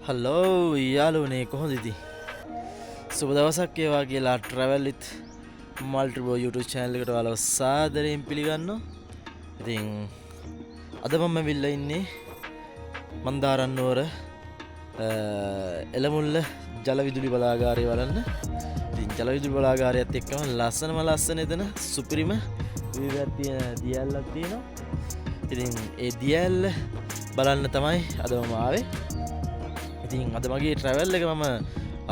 Hello යාලුවනේ කොහොඳ ඉති සුබ දවසක් ඒවා කියලා ට්‍රැවල් විත් මල්ටිබෝ YouTube channel එකට ඔයාලව සාදරයෙන් පිළිගන්නවා. ඉතින් අද මම ඇවිල්ලා ඉන්නේ මන්දාරම් නුවර එළමුල්ල ජල විදුලි බලාගාරය බලන්න. ඉතින් ජල විදුලි බලාගාරයත් එක්කම ලස්සන එතන සුපිරිම විවයක් තියෙන දියැලක් තියෙනවා. ඉතින් ඒ දියැල්ල බලන්න තමයි අද මම ආවේ. ඉතින් අද මගේ ට්‍රැවල් එක මම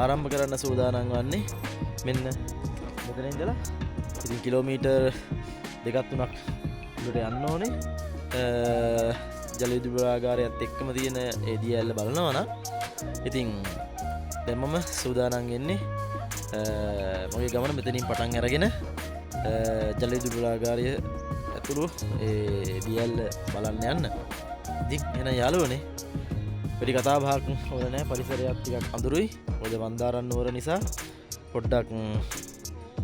ආරම්භ කරන්න සූදානම් වන්නේ මෙන්න මෙතන ඉඳලා. ඉතින් කිලෝමීටර් 2-3ක් උඩට යන්න ඕනේ. ජල විදුලි බලාගාරයත් එක්කම තියෙන ඒ දියැල්ල බලනවා නම් ඉතින් දැන් මම සූදානම් වෙන්නේ මගේ ගමන මෙතනින් පටන් අරගෙන ජල විදුලි බලාගාරය ඇතුළු ඒ දියැල්ල බලන්න යන්න. ඉතින් එහෙනම් යාළුවනේ වැඩි කතා බහක් ඕන නැහැ. පරිසරයක් ටිකක් අඳුරුයි. මොකද මන්දාරම් නුවර නිසා පොඩ්ඩක්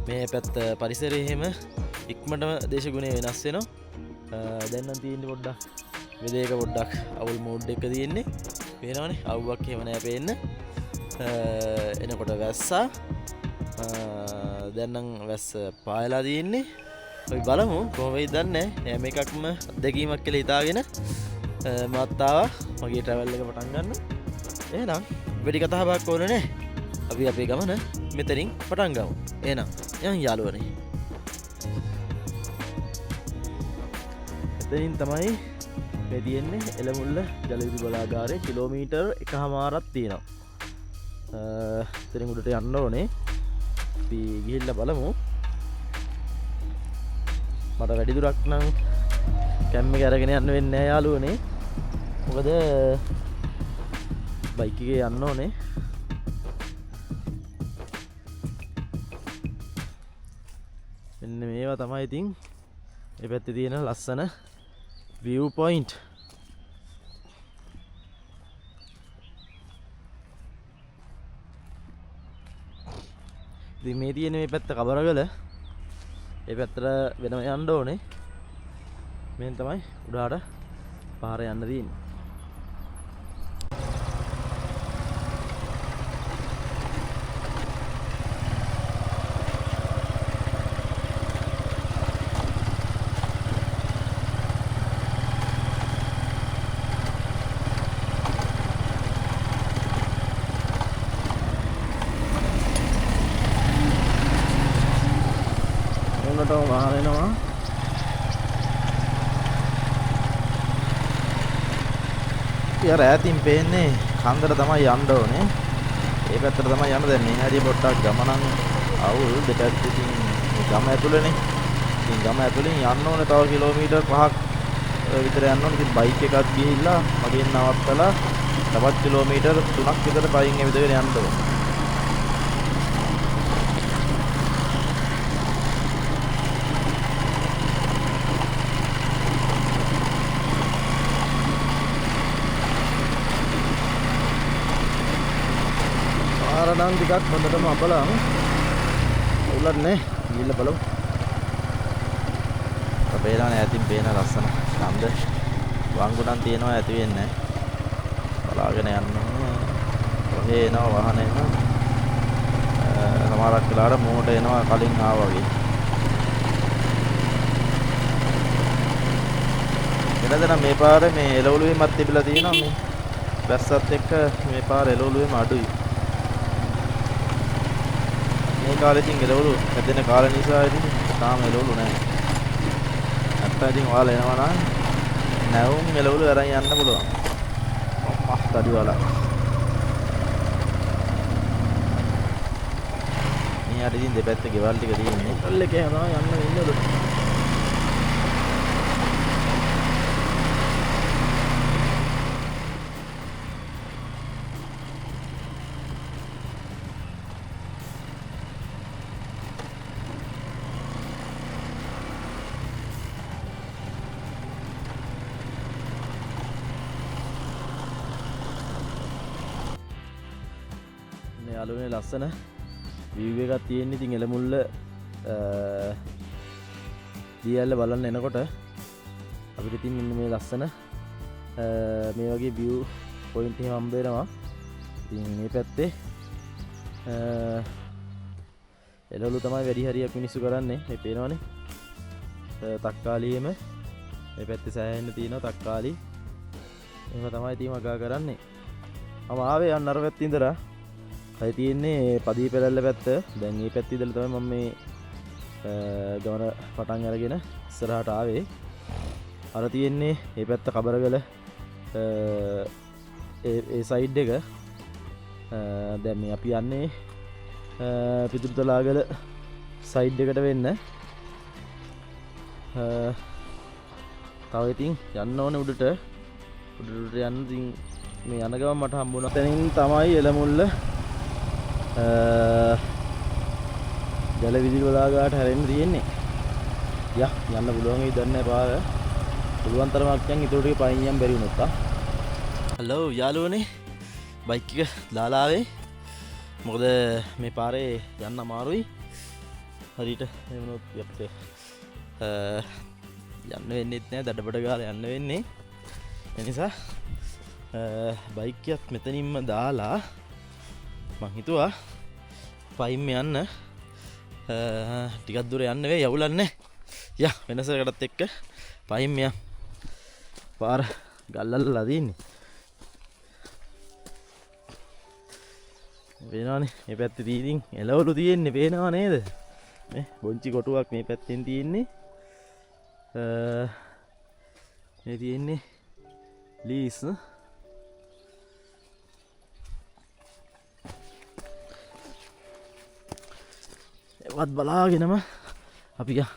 මේ පැත්ත පරිසරය එහෙම ඉක්මනටම දේශගුණය වෙනස් වෙනවා. දැන් නම් තියෙන්නේ පොඩ්ඩක් වෙදේක පොඩ්ඩක් අවුල් මූඩ් එක තියෙන්නේ. පේනවනේ අවුවක් එහෙම නැහැ පේන්න. එනකොට වැස්සා දැන් නම් වැස්ස පායලා තියෙන්නේ. අපි බලමු කොහොම වෙයිද දන්නේ නැහැ. හැම එකක්ම අත්දැකීමක් කියලා හිතාගෙන මාත්තාව මගේ ට්‍රැවල් එක පටන් ගන්න. එහෙනම් වැඩි කතා බහක් ඕනේ නැහැ. අපි අපේ ගමන මෙතනින් පටන් ගමු. එහෙනම් යන් යාළුවනේ. මෙතනින් තමයි මේ තියෙන්නේ එළමුල්ල ජල විදුලි බලාගාරය. කිලෝමීටර් 1.5ක් තියෙනවා. එතනින් උඩට යන්න ඕනේ. අපි ගිහිල්ලා බලමු. මට වැඩි දුරක් නම් කැම් එක අරගෙන යන්න වෙන්නේ නැහැ යාළුවනේ. මොකද බයික් එකේ යන්න ඕනේ. මෙන්න මේවා තමයි ඉතින් මේ පැත්තේ තියෙන ලස්සන view point. ඉතින් මේ තියෙන මේ පැත්ත කබරගල. ඒ පැත්තට වෙනම යන්න ඕනේ. මෙන් තමයි උඩාට පාර යන්න තියෙන්නේ. මොනට වාහන එනවා. යාර ඈතින් පේන්නේ කන්දර තමයි යන්න ඕනේ. ඒ පැත්තට තමයි යන්න. දැන් මේ හැටි පොට්ටක් ගමනන් අවුල් දෙපැත්තේ ඉතින් ගම ඇතුළේනේ. ඉතින් ගම ඇතුළෙන් යන්න ඕනේ තව කිලෝමීටර් 5ක් විතර යන්න ඕනේ. ඉතින් බයික් එකක් ගිහිල්ලා මගෙන් නවත්තලා තවත් කිලෝමීටර් 3ක් විතර පයින් ඇවිදගෙන යන්න ඕනේ. ආරණන් ටිකක් හොඳටම අපලා උලත් නේ ගිහිල්ලා බලමු. අපේලා ඈතින් පේන ලස්සන ස්කන්ධ වංගුණන් තියෙනවා ඇති වෙන්නේ. බලාගෙන යන්න ඕනේ. ඔහේ එනවා වාහන එනවා. සමහරක් වෙලාවට මෝට එනවා කලින් ආවා වගේ. එනදන මේ පාරේ මේ එළවලුවේමත් තිබිලා තියෙනවා. මේ වැස්සත් එක්ක මේ පාර එළවලුවේම අඩුයි. මේ කාලේ ඉතින් එළවලු හැදෙන කාල නිසා ඉතින් තාම එළවලු නැහැ. නැත්නම් ඉතින් ඔයාලා එනවා නම් නැවුම් එළවලු අරන් යන්න පුළුවන්. අම්මා තඩි වල. මේ අර ඉතින් දෙපැත්තේ ගෙවල් ටික තියෙන්නේ. හොටල් එකේ යනවා යන්න වෙන්නේ. යාළුවනේ ලස්සන view එකක් තියෙන. ඉතින් එළමුල්ල දියැල්ල බලන්න එනකොට අපිට ඉතින් මෙන්න මේ ලස්සන මේ වගේ view point එක හම්බ වෙනවා. ඉතින් මේ පැත්තේ එළවලු තමයි වැඩි හරියක් මිනිස්සු කරන්නේ. මේ පේනවනේ. තක්කාලියෙම මේ පැත්තේ සෑහෙන්න තියෙනවා තක්කාලි. එහෙම තමයි ඉතින් වගා කරන්නේ. මම ආවේ යන්න අර පැත්තේ ඉඳලා. අය තියෙන්නේ පදී පෙරල්ල පැත්ත. දැන් මේ පැත්තේ ඉඳලා තමයි මම මේ ගමන පටන් අරගෙන ඉස්සරහට ආවේ. අර තියෙන්නේ මේ පැත්ත කබරගල ඒ සයිඩ් එක. දැන් මේ අපි යන්නේ පිදුරුතලාගල සයිඩ් එකට වෙන්න. තව ඉතින් යන්න ඕනේ උඩට යන්න. ඉතින් මේ යන ගමන් මට හම්බුණා තැනින් තමයි එළමුල්ල ජල විදුලි බලාගාරට හැරෙන්න තියෙන්නේ. යන්න පුළුවන් වෙයි දන්නේ නැහැ පාර. පුළුවන් තරමක් යන් ඊට ටික පයින් යම් බැරි වුණොත් ආ. හලෝ යාළුවනේ. බයික් එක දාලා ආවේ. මොකද මේ පාරේ යන්න අමාරුයි. හරියට මේ වුණොත් අපිට යන්න වෙන්නේ නැහැ. දඩබඩ ගාලා යන්න වෙන්නේ. ඒ නිසා බයික් එකත් මෙතනින්ම දාලා මං හිතුවා පයින්ම යන්න. ටිකක් දුර යන්න වෙයි යවුලන්නේ. වෙනසකටත් එක්ක පයින්ම යම්. පාර ගල්ලල්ලා දින්නේ. පේනවනේ මේ පැත්තේ තියෙන එළවලු තියෙන්නේ පේනව නේද? මේ බොන්චි කොටුවක් මේ පැත්තෙන් තියෙන්නේ. මේ තියෙන්නේ ලීස්. ඒවත් බලාගෙනම අපි ගියා.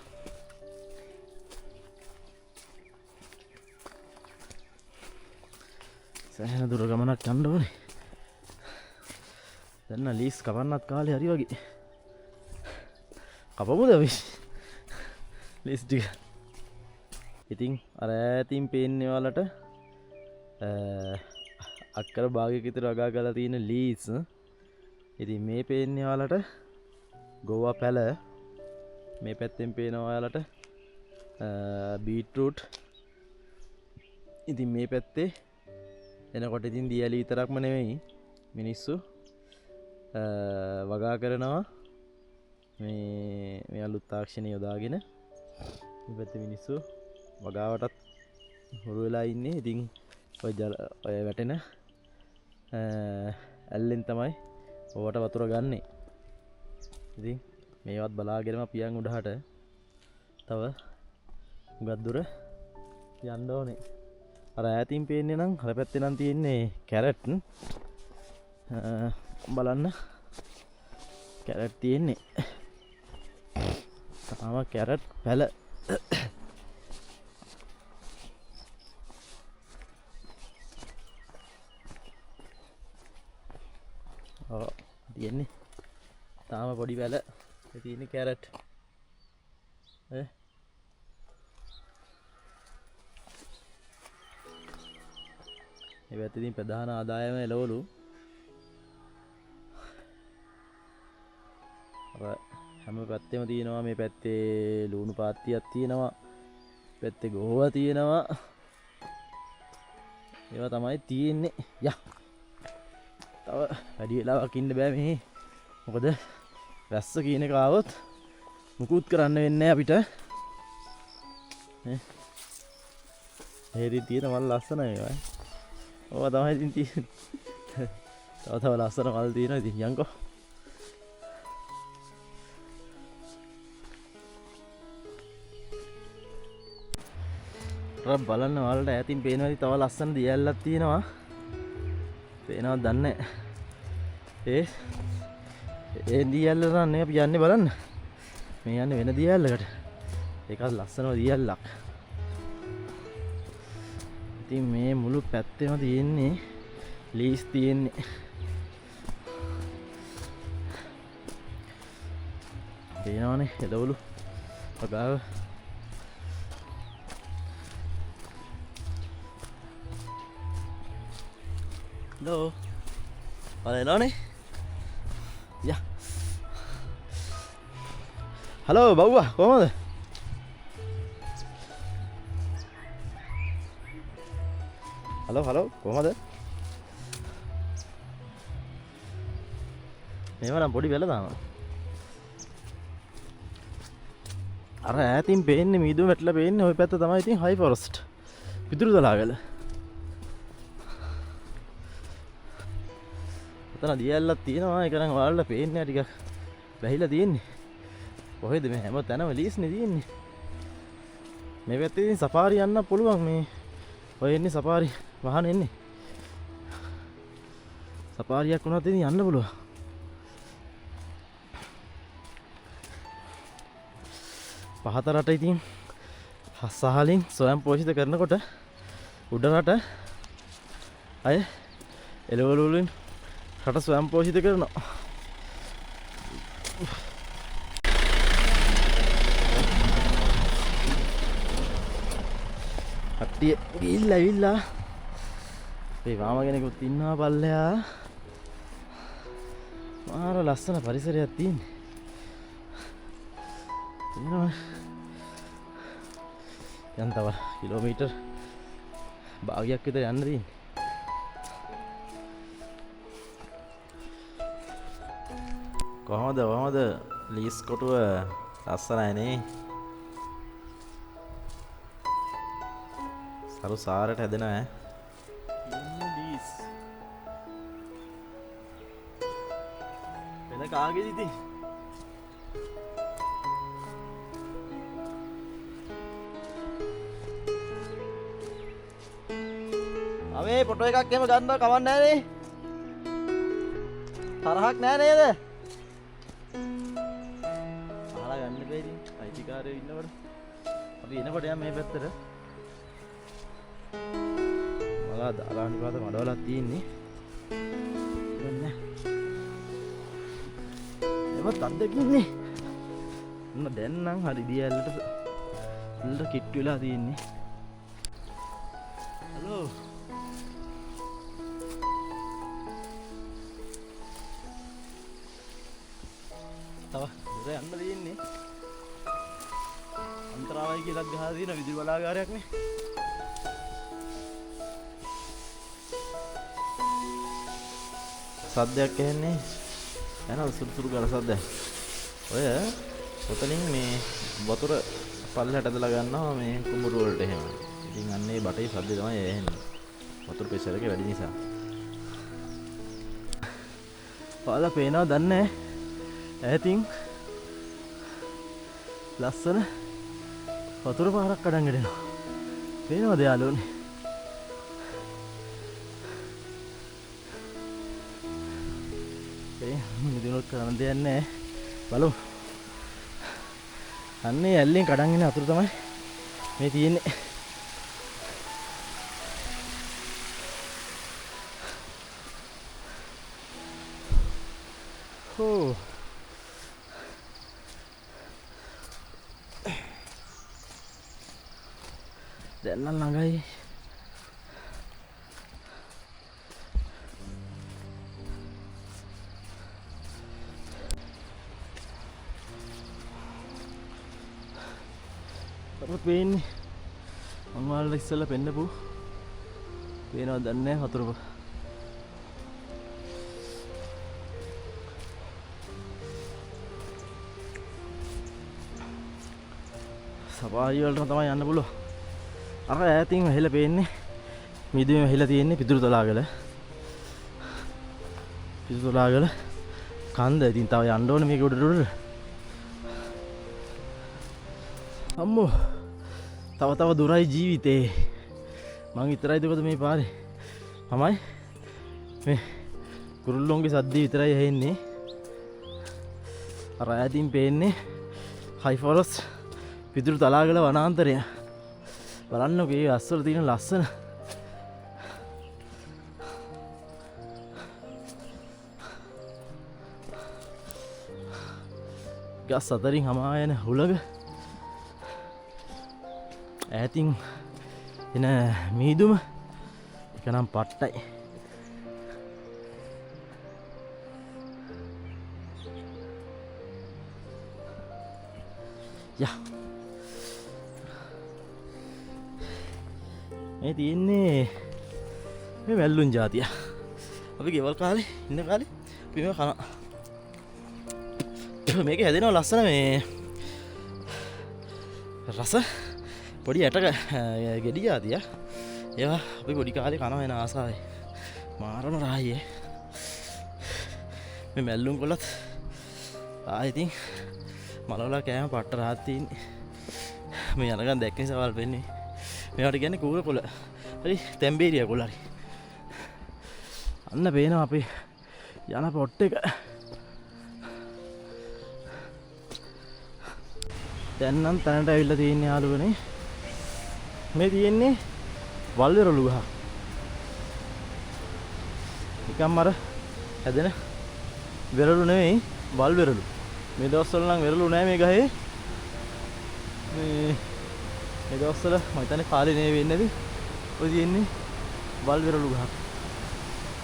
සෑහෙන දුර ගමනක් යන්න ඕනේ. දැන් ලීස් කපන්නත් කාලේ හරි වගේ. කපමුද අපි? ලීස් ටික. ඉතින් අර ඈතින් පේන්නේ ඔයාලට අක්කර භාගයක විතර වගා කරලා තියෙන ලීස්. ඉතින් මේ පේන්නේ ඔයාලට ගෝවා පැල. මේ පැත්තෙන් පේනවා ඔයාලට බීට්රූට්. ඉතින් මේ පැත්තේ එනකොට ඉතින් දියලි විතරක්ම නෙවෙයි මිනිස්සු වගා කරනවා මේ අලුත් තාක්ෂණය යොදාගෙන. මේ පැත්තේ මිනිස්සු වගාවටත් හුරු වෙලා ඉන්නේ. ඉතින් ඔය වැටෙන ඇල්ලෙන් තමයි ඕවට වතුර ගන්නෙ. ඉතින් මේවත් බලාගෙනම පියන් උඩහට තව හුඟක් දුර යන්න ඕනේ. අර ඈතින් පේන්නේ නම් අර පැත්තේ නම් තියෙන්නේ කැරට්. බලන්න කැරට් තියෙන්නේ. තාම කැරට් පැල. තියෙන්නේ තාම පොඩි පැල. තියෙන්නේ කැරට්. මේ පැත්තේ තියෙන ප්‍රධාන ආදායම එළවලු. හැම පැත්තෙම තියෙනවා. මේ පැත්තේ ලුණු පාත්තියක් තියෙනවා. පැත්තේ ගෝවා තියෙනවා. ඒවා තමයි තියෙන්නේ. තව වැඩි වෙලාවක් ඉන්න බෑ මෙහි. මොකද වැස්ස කියන එක ආවොත් මුකුත් කරන්න වෙන්නේ අපිට. හේරි තියෙන මල් ලස්සනයි ඒවා. ඕවා තමයි ඉතින් තියෙන්නේ. තව ලස්සන මල් තියෙනවා. ඉතින් යන්කෝ. බලන්න ඔයාලට ඈතින් පේනවාද තව ලස්සන දියැලක් තියෙනවා. පේනවද දන්නේ නැහැ. ඒ දියැල්ල නම් අපි යන්නේ බලන්න. මේ යන්නේ වෙන දියැල්ලකට. ඒකත් ලස්සනම දියැල්ලක්. ඉතින් මේ මුළු පැත්තෙම තියෙන්නේ ලීස් තියෙන්නේ. පේනවනේ එළවලු වගාව. Halo. Halo nih. Ya. Halo, bawah, කොහමද? හලෝ කොහමද? මේව නම් පොඩි වෙලා දානවා. අර ඈතින් පේන්නේ මීදුම වැටලා පේන්නේ ওই පැත්ත තමයි ඉතින් හයි ෆොරස්ට්. පිදුරු දලාගල. එතන දියැලක් තියෙනවා. ඒක නම් ඔයාලට පේන්නේ නැහැ ටිකක්. වැහිලා තියෙන්නේ. කොහෙද මේ හැම තැනම ලීස්නේ තියෙන්නේ. මේ පැත්තේ ඉතින් සෆාරි යන්න පුළුවන් මේ. ඔය එන්නේ සෆාරි වාහන එන්නේ. සෆාරියක් වුණාත් ඉතින් යන්න පුළුවන්. පහත රට ඉතින් සහලින් සොයම් පෝෂිත කරනකොට උඩ රට අය එළවලු වලින් රට සොයම් පෝෂිත කරනවා. කට්ටිය ගිහිල්ලා ඇවිල්ලා මේ මාමා කෙනෙකුත් ඉන්නවා පල්ලෙහා. මාර ලස්සන පරිසරයක් තියෙන්නේ. යන් තව කිලෝමීටර් භාගයක් විතර යන්න තියෙන්නේ. කොහමද ලීස් කොටුව ලස්සනයි නේ. සරු සාරට හැදෙනවා ඈ. ලීස් වෙන කාගේද ඉතින්? අවේ ෆොටෝ එකක් එහෙම ගන්න කවන්න නැහැ නේ. තරහක් නැහැ නේද? අහලා ගන්න බෑ ඉතින්. අයිතිකාරයෝ ඉන්නකොට. අපි එනකොට යම් මේ පැත්තට. මලා දාලානිපාත මඩවලක් තියෙන්නේ. එන්න. එවත් අද්දකින්නේ. මොන දැන් නම් හරි දියැලට කිට්ටු වෙලා තියෙන්නේ. හලෝ තව දුර යන්න තියෙන්නේ. අන්තරාවයි කියලා ගහලා තියෙන විදුලි බලාගාරයක් නේ. සද්දයක් ඇහෙන්නේ. එනවා සුරුසුරු ගාන සද්දයක්. ඔය ඔතනින් මේ වතුර පල්ලෙහාට ඇදලා ගන්නවා මේ කුඹුරු වලට එහෙම. ඉතින් අන්නේ බටේ සද්ද තමයි ඇහෙන්නේ. වතුර ප්‍රෙෂර් එක වැඩි නිසා. ඔයාලා පේනවද දන්නේ නැහැ. ඈතින් ලස්සන වතුර පාරක් අඩංග දෙනවා. පේනවද යාළුවනේ? මුදිනොත් කරන්න දෙයක් නැහැ. බලමු. අන්නේ ඇල්ලෙන් කඩන් එන අතුරු තමයි මේ තියෙන්නේ. හෝ දැන් නම් ළඟයි. අපිට පේන්නේ මම වල ඉස්සෙල්ලා පෙන්නපු පේනවද දන්නේ නැහැ වතුර. සවාරි වලට තමයි යන්න පුළුවන්. අර ඈතින් වැහිලා පේන්නේ මිදුමේ වැහිලා තියෙන්නේ පිදුරු තලාගල. පිදුරු තලාගල කන්ද. ඉතින් තව යන්න ඕනේ මේක උඩට. අම්මෝ තව දුරයි ජීවිතේ. මං විතරයිද කොහොද මේ පාරේ? මමයි මේ කුරුල්ලොන්ගේ සද්ද විතරයි ඇහෙන්නේ. අර ඈතින් පේන්නේ හයි ෆොරස්ට් පිදුරු තලාගල වනාන්තරය. බලන්නකෝ මේ අස්වල තියෙන ලස්සන ගස් අතරින් හමා යන හුලඟ. ඈතින් එන මීදුම එක නම් පට්ටයි. යා මේ තියෙන්නේ මේ වැල්ලුන් ජාතිය. අපි ගෙවල් කාලේ ඉන්න කාලේ අපි මේව කනවා. මේක හැදෙනවා ලස්සන මේ රස පොඩි ඇට ගෙඩි ආදිය ඒවා අපි පොඩි කාලේ කනවා වෙන ආසාවයි මාරම රාහියේ මේ මැල්ලුම් කොලත් ඉතින් මලවලා කෑම පට්ට රාත් තියෙන්නේ මේ යනකම් දැක්ක නිසා වල් වෙන්නේ මේවට කියන්නේ කූර කොළ හරි තැම්බේරියා කොළ හරි අන්න පේනවා අපි යන පොට් එක දැන් නම් තැනට ඇවිල්ලා තියෙන්නේ යාළුවනේ මේ තියෙන්නේ වල්වෙරළු ගහ නිකම්ම අර හැදෙන වෙරළු නෙවෙයි වල්වෙරළු මේ දවස්වල නම් වෙරළු නෑ මේ ගහේ මේ දවස්වල මම හිතන්නේ කාලේ නේ වෙන්නේ නැති ඔය තියෙන්නේ වල්වෙරළු ගහ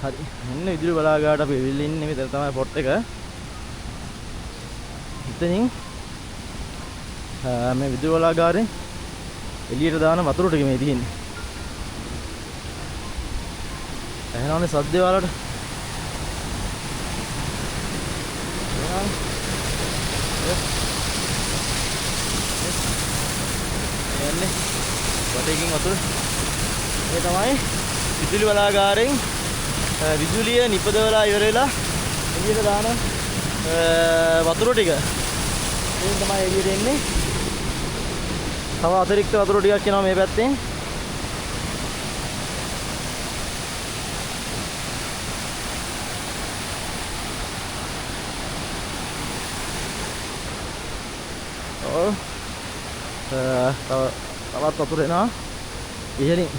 හරි මෙන්න විදුලි බලාගාරට අපි එවිල්ලා ඉන්නේ මෙතන තමයි පොට් එක ඉතින් මේ විදුලි බලාගාරෙන් එළියට දාන වතුර ටික මේ තියෙන්නේ එහෙනවනේ සද්දේ වලට එන්නේ වටේකින් වතුර මේ තමයි විදුලි බලාගාරෙන් විදුලිය නිපදවලා ඉවර වෙලා එළියට දාන වතුර ටික මේ තමයි එළියට එන්නේ තව අතිරික්ත වතුර ටිකක් එනවා මේ පැත්තෙන් තවත් වතුර එනවා ඉහළින්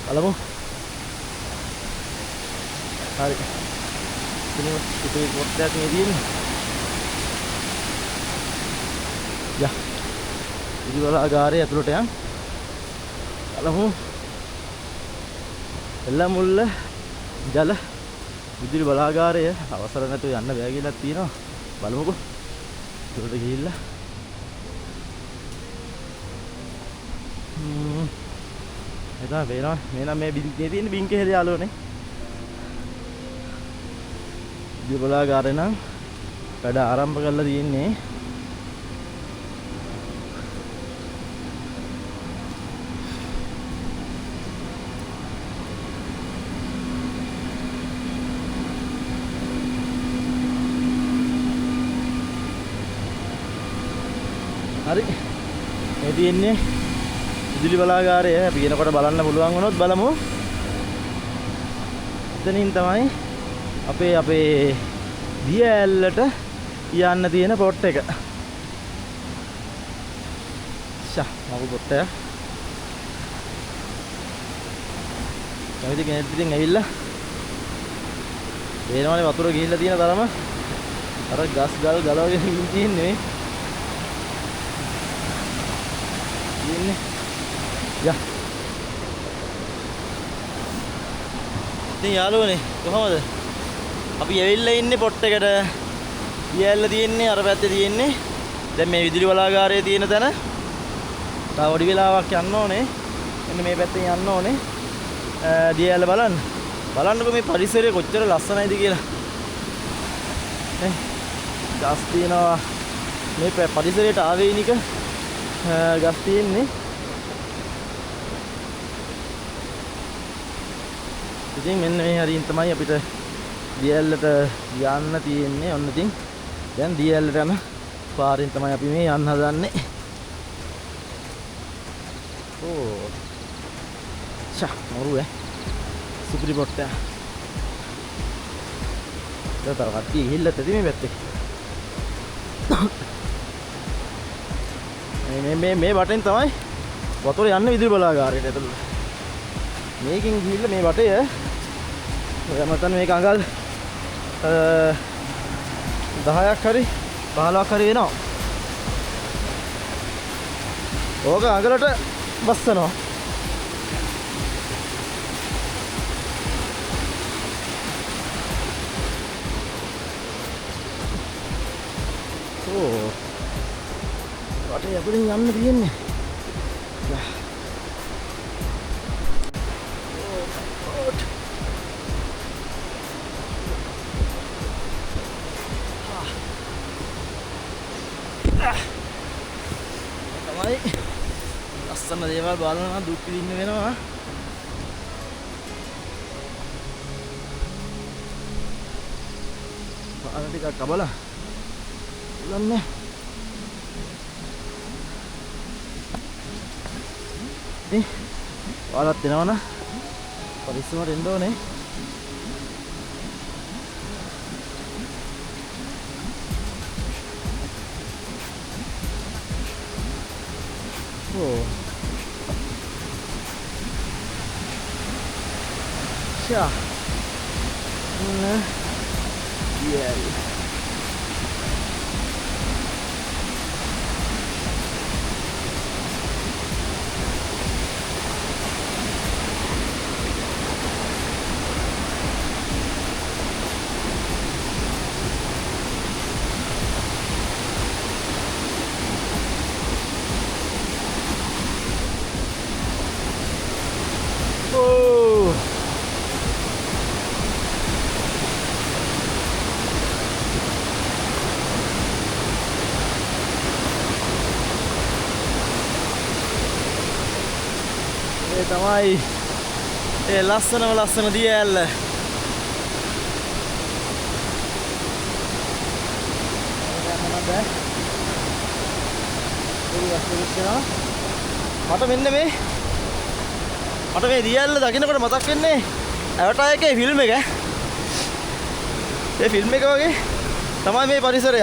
බලමු හරි ඉතින් පොට්ටයක් මේ තියෙන්නේ යා විදුලි බලාගාරයේ ඇතුළට යන් බලමු එල්ල මුල්ල ජල විදුලි බලාගාරය අවසර නැතුව යන්න බෑ කියලා තියෙනවා බලමුකෝ ඒකට ගිහිල්ලා එතන වේනවා මේ නම් මේ බින්කේ තියෙන බින්කේ හැද යාළුවනේ විදුලි බලාගාරේ නම් වැඩ ආරම්භ කරලා තියෙන්නේ හරි මේ තියෙන්නේ විදුලි බලාගාරය අපි එනකොට බලන්න පුළුවන් වුණොත් බලමු එතනින් තමයි අපේ දිය ඇල්ලට යන්න තියෙන පොට් එක ෂා මගු පොට්ටය කවිද කෙනෙක් ඉතින් ඇවිල්ලා දේනවනේ වතුර ගිහිල්ලා තියෙන තරම අර ගස් ගල් ගලවගෙන ඉන්නේ යා ඉතින් යාළුවනේ කොහමද අපි ඇවිල්ලා ඉන්නේ පොට් එකට දියැල්ල තියෙන්නේ අර පැත්තේ තියෙන්නේ දැන් මේ විදුලි බලාගාරයේ තියෙන තැන තව පොඩි වෙලාවක් යන්න ඕනේ මෙන්න මේ පැත්තෙන් යන්න ඕනේ දියැල්ල බලන්නකෝ මේ පරිසරය කොච්චර ලස්සනයිද කියලා නේ ගස් තියෙනවා මේ පරිසරයට ආවේනික ගස් තියෙන්නේ ඉතින් මෙන්න මේ හරියින් තමයි අපිට දියැල්ලට යන්න තියෙන්නේ ඔන්න ඉතින් දැන් දියැල්ලට යන පාරෙන් තමයි අපි මේ යන්න හදන්නේ ඕ ෂා මොරුවේ සුපිරි පොට්ට දැන් තව කට්ටිය ගිහිල්ලා තෙදි මේ පැත්තේ මේ වටෙන් තමයි වතුර යන්නේ විදුලි බලාගාරයට ඇතුළට. මේකෙන් ගිහිල්ලා මේ වටය ඔයා මතන මේක අඟල් 10ක් හරි 15ක් හරි වෙනවා. ඕක අඟලට බස්සනවා. ඕ වටේ යතුරින් යන්න තියෙන්නේ. තමයි ලස්සන දේවල් බලනවා දුක් විඳින්න වෙනවා. පාර ටිකක් කබලා උලන්නේ. ඉතින් ඔයාලත් එනවනම් පරිස්සමට එන්න ඕනේ. Oh. Tja. Yeah. Oh. ඒ තමයි ඒ ලස්සන දියැල්ල. මට මෙන්න මේ දියැල්ල දකින්නකොට මතක් වෙන්නේ ඇවටාර් එකේ ෆිල්ම් එක. ඒ ෆිල්ම් එක වගේ තමයි මේ පරිසරය.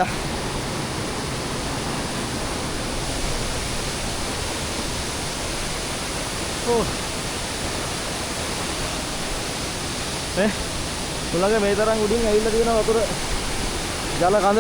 Oh. උලඟ මේ තරම් උඩින් ඇවිල්ලා තියෙන වතුර ජල කඳ.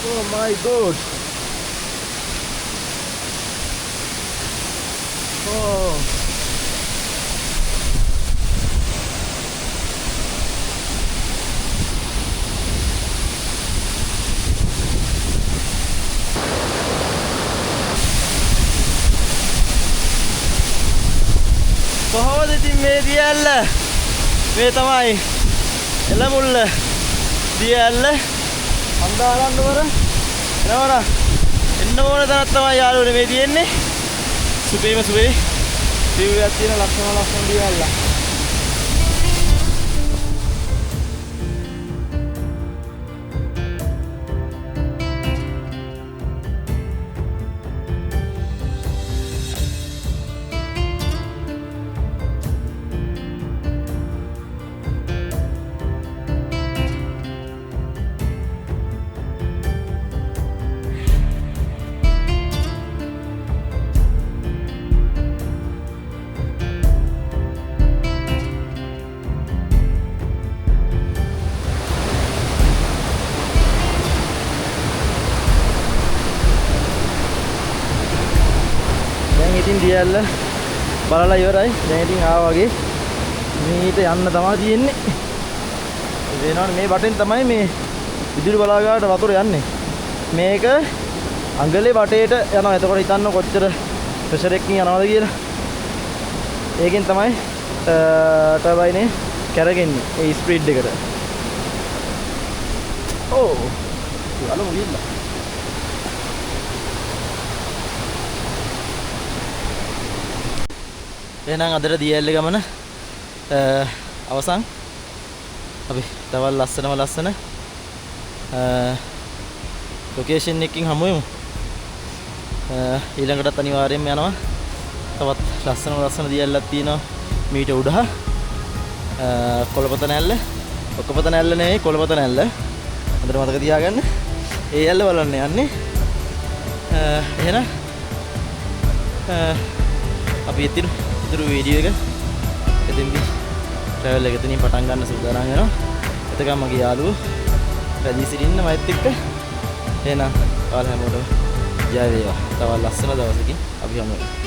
Oh my god. Oh. කොහොමද ඉතින් මේ දියැල්ල? මේ තමයි එළමුල්ල දියැල්ල. අන්දාලන්න වර එනවර එන්න ඕන තරක් තමයි යාළුවනේ මේ තියෙන්නේ. සුපේම සුපේ view එකක් තියෙන ලස්සන දියැල්ල. ඉතින් දියැල්ල බලලා ඉවරයි. දැන් ඉතින් ආවා වගේ මේට යන්න තමයි තියෙන්නේ. වෙනවනේ මේ වටෙන් තමයි මේ විදුලි බලාගාරයට වතුර යන්නේ. මේක අඟලේ වටේට යනවා. එතකොට හිතන්න කොච්චර ප්‍රෙෂර් එකකින් යනවද කියලා. ඒකෙන් තමයි ටර්බයිනේ කැරගෙන්නේ ඒ ස්පීඩ් එකට. ඕ අලු මුලින්ද එහෙනම් අදට දියැල්ල ගමන අවසන්. අපි තවත් ලස්සන ලොකේෂන් එකකින් හමු වෙමු. ඊළඟටත් අනිවාර්යයෙන්ම යනවා. තවත් ලස්සන දියැලක් තියෙනවා මීට උඩහ. කොළපත නැල්ල. ඔක්කොපත නැල්ල නෙවෙයි කොළපත නැල්ල. හොඳට මතක තියාගන්න. ඒ ඇල්ල බලන්න යන්නේ. එහෙනම් අපි ඉතුරු වීඩියෝ එක එතෙන්දී ට්‍රැවල් එක එතනින් පටන් ගන්න සූදානම් වෙනවා. එතකම් මගේ යාළුවෝ රැඳී සිටින්න මයිත් එක්ක. එහෙනම් ඔයාලා හැමෝටම ජය වේවා. තවත් ලස්සන දවසකින් අපි හමු වෙමු.